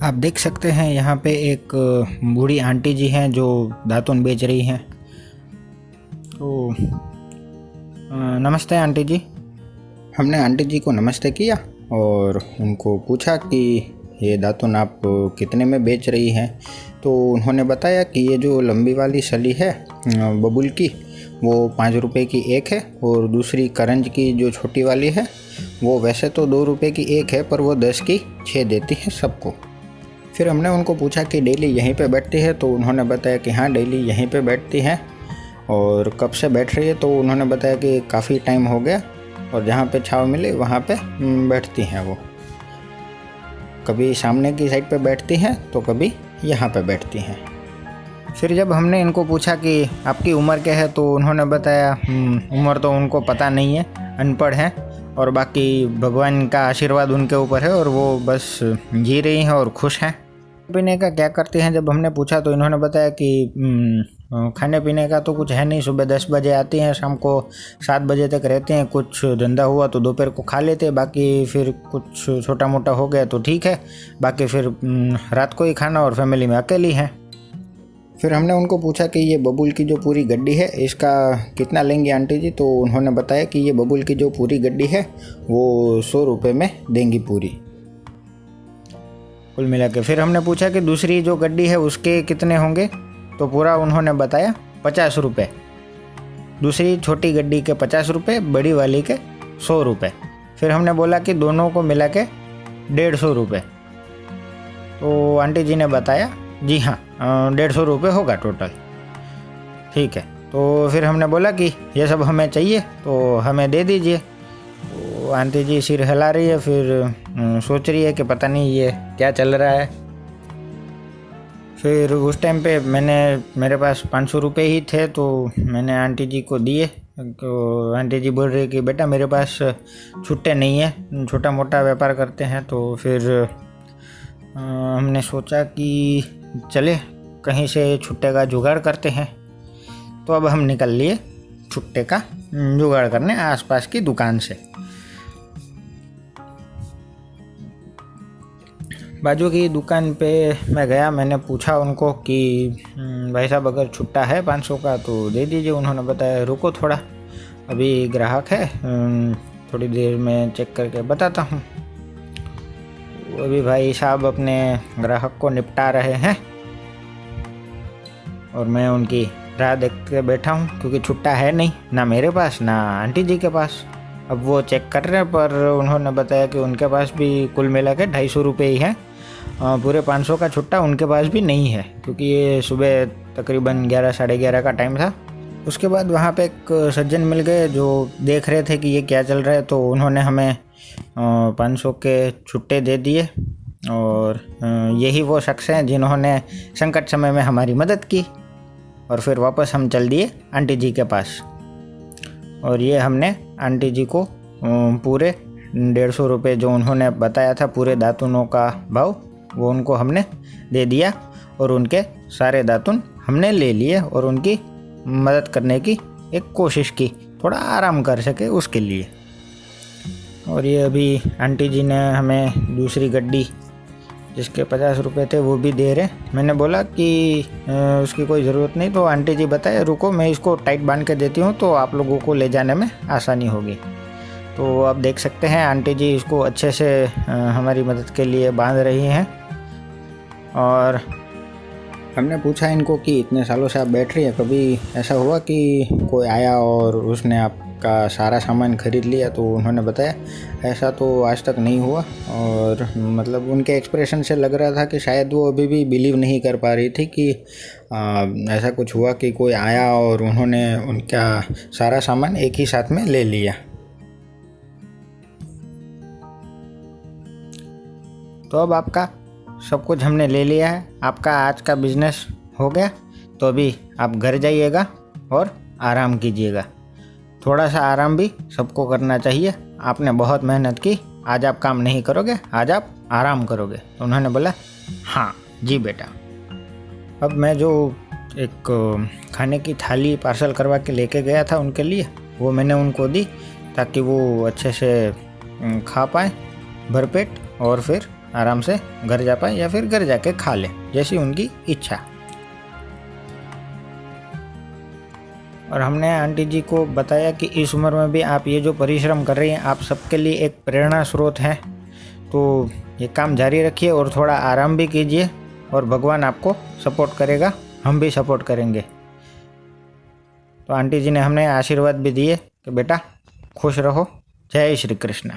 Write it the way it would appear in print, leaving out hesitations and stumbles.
आप देख सकते हैं यहाँ पे एक बूढ़ी आंटी जी हैं जो दातुन बेच रही हैं। तो नमस्ते आंटी जी। हमने आंटी जी को नमस्ते किया और उनको पूछा कि ये दातुन आप कितने में बेच रही हैं। तो उन्होंने बताया कि ये जो लंबी वाली सली है बबूल की, वो 5 रुपये की एक है, और दूसरी करंज की जो छोटी वाली है वो वैसे तो 2 रुपये की एक है, पर वो 10 की 6 देती है सबको। फिर हमने उनको पूछा कि डेली यहीं पे बैठती है, तो उन्होंने बताया कि हाँ डेली यहीं पे बैठती हैं। और कब से बैठ रही है, तो उन्होंने बताया कि काफ़ी टाइम हो गया, और जहाँ पे छाँव मिले वहाँ पे बैठती हैं वो। कभी सामने की साइड पे बैठती हैं तो कभी यहाँ पे बैठती हैं। फिर जब हमने इनको पूछा कि आपकी उम्र क्या है, तो उन्होंने बताया उम्र तो उनको पता नहीं है, अनपढ़ हैं, और बाकी भगवान का आशीर्वाद उनके ऊपर है और वो बस जी रही हैं और खुश हैं। पीने का क्या करती हैं जब हमने पूछा, तो इन्होंने बताया कि खाने पीने का तो कुछ है नहीं। सुबह 10 बजे आती हैं, शाम को 7 बजे तक रहते हैं। कुछ धंधा हुआ तो दोपहर को खा लेते हैं, बाकी फिर कुछ छोटा मोटा हो गया तो ठीक है, बाकी फिर रात को ही खाना, और फैमिली में अकेली हैं। फिर हमने उनको पूछा कि ये बबूल की जो पूरी गड्डी है इसका कितना लेंगी आंटी जी, तो उन्होंने बताया कि ये बबूल की जो पूरी गड्डी है वो 100 रुपये में देंगी पूरी, कुल मिला के। फिर हमने पूछा कि दूसरी जो गड्डी है उसके कितने होंगे, तो पूरा उन्होंने बताया 50 रुपये। दूसरी छोटी गड्डी के 50 रुपये, बड़ी वाली के 100 रुपये। फिर हमने बोला कि दोनों को मिला के 150 रुपये। तो आंटी जी ने बताया जी हाँ 150 रुपये होगा टोटल, ठीक है। तो फिर हमने बोला कि ये सब हमें चाहिए तो हमें दे दीजिए। तो आंटी जी सिर हिला रही है, फिर सोच रही है कि पता नहीं ये क्या चल रहा है। फिर उस टाइम पे मेरे पास 500 रुपये ही थे, तो मैंने आंटी जी को दिए। तो आंटी जी बोल रही कि बेटा मेरे पास छुट्टे नहीं है, छोटा मोटा व्यापार करते हैं। तो फिर हमने सोचा कि चले कहीं से छुट्टे का जुगाड़ करते हैं। तो अब हम निकल लिए छुट्टे का जुगाड़ करने आसपास की दुकान से। बाजू की दुकान पे मैं गया, मैंने पूछा उनको कि भाई साहब अगर छुट्टा है 500 का तो दे दीजिए। उन्होंने बताया रुको थोड़ा, अभी ग्राहक है, थोड़ी देर में चेक करके बताता हूँ। अभी भाई साहब अपने ग्राहक को निपटा रहे हैं और मैं उनकी राह देख के बैठा हूँ, क्योंकि छुट्टा है नहीं, ना मेरे पास ना आंटी जी के पास। अब वो चेक कर रहे हैं, पर उन्होंने बताया कि उनके पास भी कुल मिला के 250 रुपये ही हैं, पूरे 500 का छुट्टा उनके पास भी नहीं है, क्योंकि ये सुबह तकरीबन 11 साढ़े 11 का टाइम था। उसके बाद वहाँ पे एक सज्जन मिल गए जो देख रहे थे कि ये क्या चल रहा है, तो उन्होंने हमें 500 के छुट्टे दे दिए। और यही वो शख्स हैं जिन्होंने संकट समय में हमारी मदद की। और फिर वापस हम चल दिए आंटी जी के पास, और ये हमने आंटी जी को पूरे 150 रुपये जो उन्होंने बताया था पूरे दातुनों का भाव, वो उनको हमने दे दिया, और उनके सारे दातुन हमने ले लिए और उनकी मदद करने की एक कोशिश की, थोड़ा आराम कर सके उसके लिए। और ये अभी आंटी जी ने हमें दूसरी गड्डी जिसके 50 रुपये थे वो भी दे रहे। मैंने बोला कि उसकी कोई ज़रूरत नहीं, तो आंटी जी बताए रुको मैं इसको टाइट बांध के देती हूँ तो आप लोगों को ले जाने में आसानी होगी। तो आप देख सकते हैं आंटी जी इसको अच्छे से हमारी मदद के लिए बांध रही हैं। और हमने पूछा इनको कि इतने सालों से आप बैठ रही हैं, कभी ऐसा हुआ कि कोई आया और उसने आपका सारा सामान खरीद लिया? तो उन्होंने बताया ऐसा तो आज तक नहीं हुआ। और मतलब उनके एक्सप्रेशन से लग रहा था कि शायद वो अभी भी बिलीव नहीं कर पा रही थी कि ऐसा कुछ हुआ कि कोई आया और उन्होंने उनका सारा सामान एक ही साथ में ले लिया। तो अब आपका सब कुछ हमने ले लिया है, आपका आज का बिजनेस हो गया। तो अभी आप घर जाइएगा और आराम कीजिएगा। थोड़ा सा आराम भी सबको करना चाहिए। आपने बहुत मेहनत की, आज आप काम नहीं करोगे, आज आप आराम करोगे। तो उन्होंने बोला हाँ जी बेटा। अब मैं जो एक खाने की थाली पार्सल करवा के लेके गया था उनके लिए, वो मैंने उनको दी ताकि वो अच्छे से खा पाए भरपेट और फिर आराम से घर जा पाए या फिर घर जाके खा ले, जैसी उनकी इच्छा। और हमने आंटी जी को बताया कि इस उम्र में भी आप ये जो परिश्रम कर रही हैं, आप सबके लिए एक प्रेरणा स्रोत है, तो ये काम जारी रखिए और थोड़ा आराम भी कीजिए और भगवान आपको सपोर्ट करेगा, हम भी सपोर्ट करेंगे। तो आंटी जी ने हमने आशीर्वाद भी दिए कि बेटा खुश रहो। जय श्री कृष्ण।